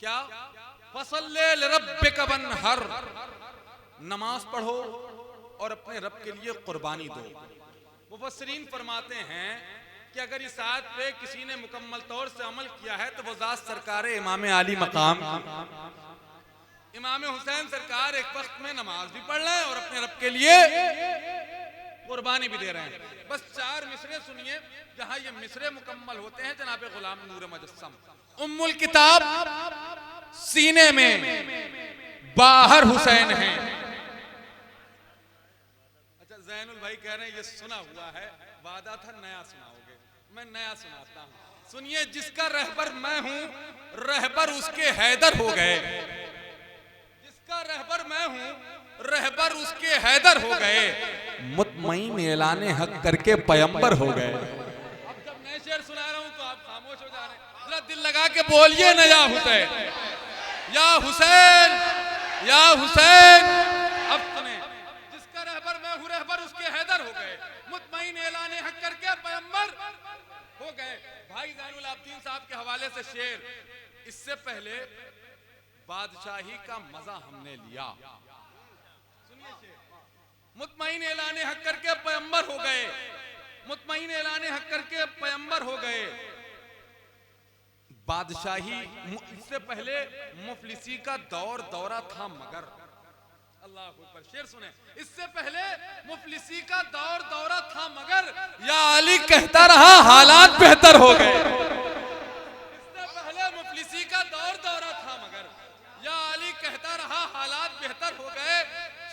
क्या? फसल्ले लिरब्बिका वन्हर, नमाज पढ़ो और अपने रब के लिए कुर्बानी दो। मुफस्सिरीन फरमाते हैं कि अगर इस आयत पे किसी ने मुकम्मल तौर से अमल किया है तो वो ज़ात सरकार इमाम आली मकाम इमाम हुसैन सरकार एक वक्त में नमाज भी पढ़ रहे हैं और अपने रब के लिए कुर्बानी भी दे रहे हैं। बस 4 मिसरे सुनिए जहां ये मिसरे मुकम्मल होते हैं। जनाब गुलाम नूर मुजस्सम, उम्मुल किताब सीने में, बाहर हुसैन है। अच्छा, जैनुल भाई कह रहे हैं ये सुना हुआ है, वादा था नया सुनाओगे, मैं नया सुनाता हूं। सुनिए, जिसका रहबर मैं हूं, रहबर उसके हैदर हो गए। जिसका रहबर मैं हूं, रहबर उसके हैदर हो गए। मुतमईन ऐलाने हक करके पैगंबर हो गए। अब जब मैं शेर सुना रहा हूं तो आप खामोश हो जा रहे हैं। जरा दिल लगा के बोलिए ना, या हुसैन, या हुसैन, या हुसैन। अब सुने, जिसका रहबर मैं हूं, रहबर उसके हैदर हो गए। मुतमईन ऐलाने हक करके पैगंबर हो गए। भाई ज़ैनुल आबिदीन साहब के हवाले से शेर, इससे पहले बादशाही का मजा हमने लिया। सुनिए शेर, मुतमईन ऐलाने हक करके पैगंबर हो गए। मुतमईन ऐलाने हक करके पैगंबर हो गए। बादशाही, इससे पहले मुफलिसी का दौरा था मगर, अल्लाह अकबर। शेर सुने, इससे पहले मुफलिसी का दौरा था मगर, या अली कहता रहा हालात बेहतर हो गए। इससे पहले मुफलिसी का दौरा था मगर, या अली कहता रहा हालात बेहतर हो गए।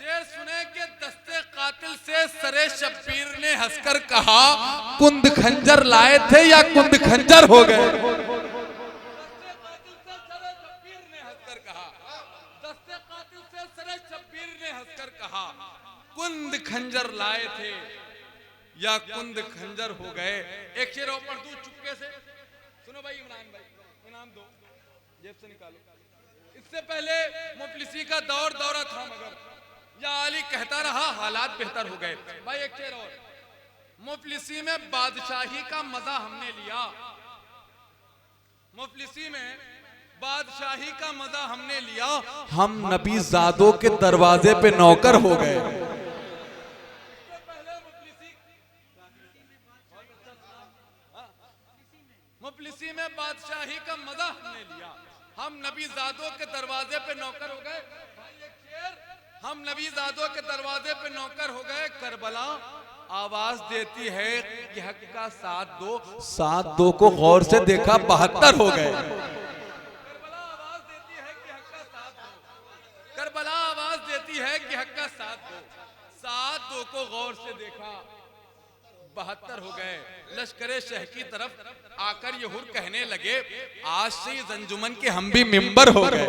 शेर सुने कि दस्ते कातिल से सरे शब्बीर ने हंसकर कहा, कुंद खंजर लाए थे या कुंद खंजर हो गए। कुंद खंजर लाए थे या कुंद खंजर हो गए। एक शेर और पढ़ दूं चुपके से, सुनो भाई। इमरान भाई, इनाम दो, जेब से निकालो। इससे पहले मुफलिसी का दौरा था मगर, या अली कहता रहा हालात बेहतर हो गए। भाई एक शेर और, मुफलिसी में बादशाही का मजा हमने लिया। मुफलिसी में बादशाही का मजा हमने लिया। हम नबी ज़ादों के दरवाजे पे नौकर हो गए। मुफलिसी में बादशाही का मजा हमने लिया। हम नबी ज़ादों के दरवाजे पे नौकर हो गए। हम नबी ज़ादों के दरवाजे पे नौकर हो गए। करबला आवाज देती है कि हक का साथ दो, साथ दो को गौर से देखा 72 हो गए। करबला आवाज देती है कि हक का साथ दो, करबला आवाज देती है कि हक का साथ दो, साथ दो को गौर से देखा 72 हो गए। लश्करे शह की तरफ आकर ये हुर कहने लगे, आज से इस अंजुमन के हम भी मिंबर हो गए।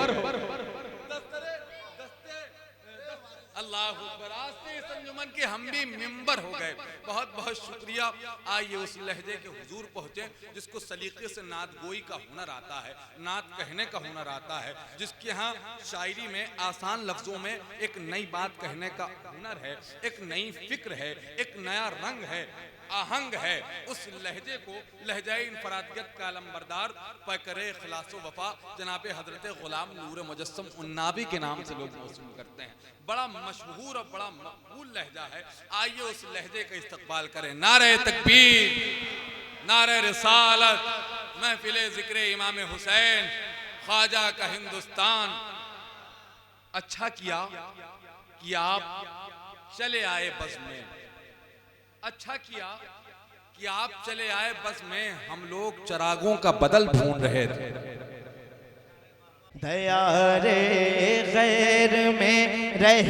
अल्लाह अकबर, आज से इस अंजुमन के हम भी मिंबर हो गए। बहुत बहुत शुक्रिया। आइए उस लहजे के हुजूर पहुंचे जिसको सलीके से नात गोई का हुनर आता है, नात कहने का हुनर आता है, जिसके यहाँ शायरी में आसान लफ्जों में एक नई बात कहने का हुनर है, एक नई फिक्र है, एक नया रंग है, आहंग है। उस लहजे को लहजाए इनफरादियत का अलंबरदार पैकरे इखलास व वफा जनाब हजरत गुलाम नूर मुजस्सम उन्नावी के नाम से लोग मौसूम करते हैं। बड़ा मशहूर और बड़ा मकबूल लहजा है। आइए उस लहजे का इस्तकबाल करें। नारे तकबीर, नारे रिसालत, महफिले जिक्र इमाम हुसैन, ख्वाजा का हिंदुस्तान। अच्छा किया कि आप चले आए बस में, अच्छा किया कि आप चले आए बस में। हम लोग चरागों का बदल ढूंढ रहे थे। दयारे गैर में रह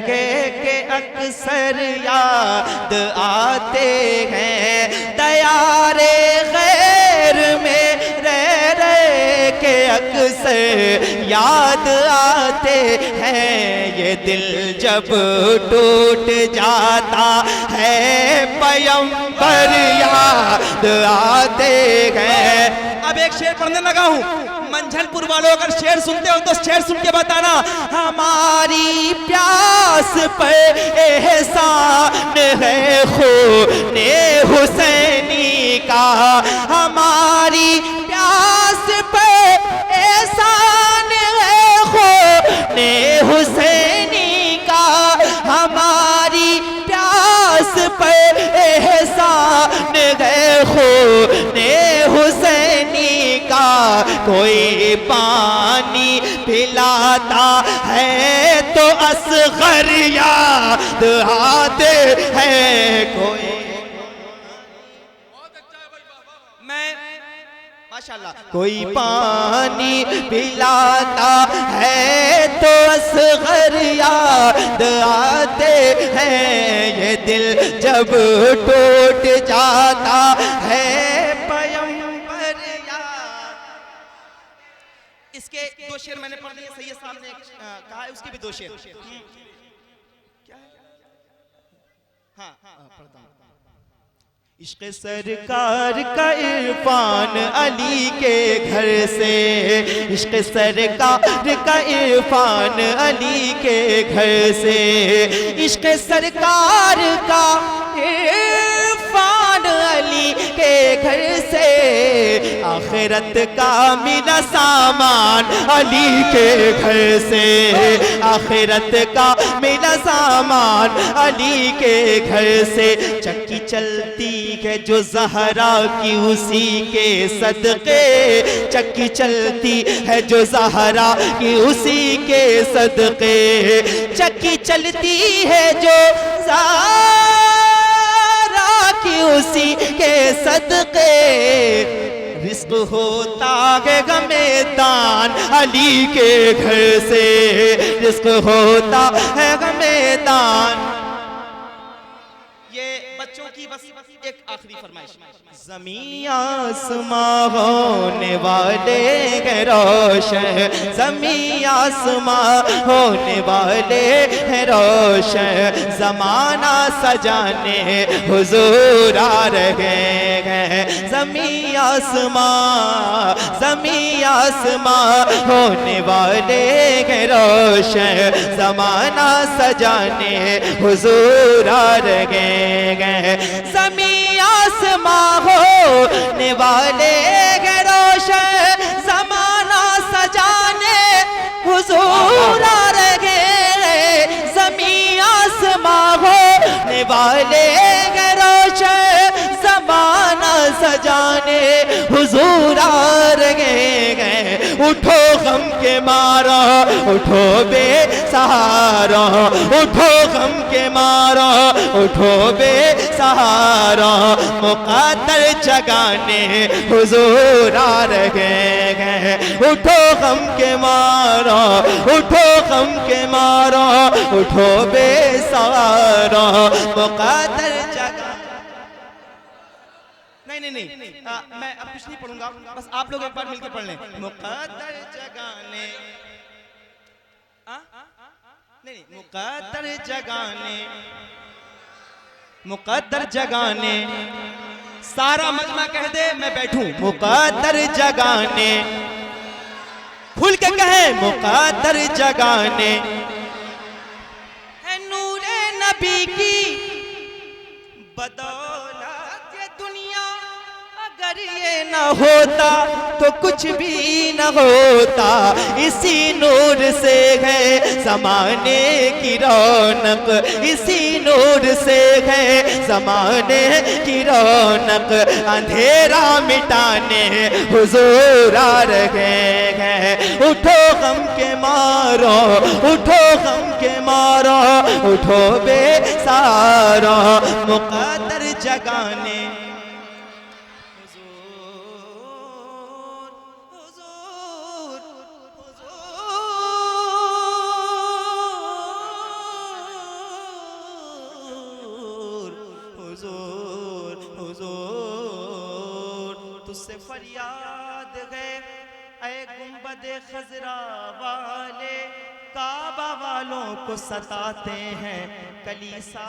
के अक्सर याद आते हैं। दयारे गैर में रह के अक्सर याद आते हैं। ये दिल जब टूट जाता है पैगंबर याद आते हैं। अब एक शेर पढ़ने लगा हूँ। मंझलपुर वालों अगर शेर सुनते हो तो शेर सुन के बताना। हमारी प्यास पर एहसान है खूने हुसैनी का, हमारी प्यास पर एहसान कोई पानी पिलाता है तो असगर याद आते हैं। कोई मैं माशाल्लाह कोई पानी पिलाता है तो असगर याद आते हैं। ये दिल जब टूट जाता है पैगंबर याद। इसके दो शेर मैंने पढ़ लिए, सैयद साहब ने कहा है उसके भी दो शेर। क्या है? हाँ पढ़ता हूँ। इश्क सरकार का इरफान अली के घर से, इश्क सरकार का इरफान अली के घर से, इश्क सरकार का इरफान अली के घर से, आखिरत का मिला सामान अली के घर से, आखिरत का मिला सामान अली के घर से। चक्की चलती है जो ज़हरा की उसी के सदके, चक्की चलती है जो ज़हरा की उसी के सदके, चक्की चलती है जो ज़हरा की उसी के सदके। रिस्क होता है गमेदान अली के घर से, रिस्क होता है गमेदान। ये बच्चों की बस एक आखिरी फरमाइश। ज़मीं आसमां होने वाले हैं रोशन, ज़मीं आसमां होने वाले हैं रोशन, ज़माना सजाने हुजूर आ रहे हैं। ज़मीं आसमां, ज़मीं आसमां होने वाले हैं रोशन, ज़माना सजाने हुजूर आ रहे हैं। ज़मीं आसमां होने वाले हैं रोशन, ज़माना सजाने हुजूर आ रहे हैं। ज़मीं आसमां होने वाले हैं रोशन, ज़माना सजाने हुजूर आ रहे हैं। उठो गम के मारा, उठो बेसहारा, उठो गम के मारा, उठो बेसहारा, मुक़द्दर जगाने हुजूर आ रहे हैं। उठो गम के मारा, उठो गम के मारा, उठो बेसहारा, मुक़द्दर जगाने। नहीं मैं अब कुछ नहीं पढ़ूंगा, बस आप लोग एक बार मिलकर पढ़ लें। मुक़द्दर जगाने, नहीं मुक़द्दर जगाने, मुक़द्दर जगाने, सारा मजमा कह दे मैं बैठूं। मुक़द्दर जगाने, खुल के कहे मुक़द्दर जगाने। है नूरे नबी की बदौलत ये दुनिया, अगर ये न होता तो कुछ भी न होता। इसी नूर से है ज़माने की रौनक, इसी नूर से है ज़माने की रौनक। अंधेरा मिटाने हुजूर आ रहे हैं। उठो गम के मारो, उठो गम के मारो, उठो बेसहारा, मुक़द्दर जगाने। तुझसे फरियाद है ऐ गुंबदे खजरा वाले, काबा वालों को सताते हैं कलीसा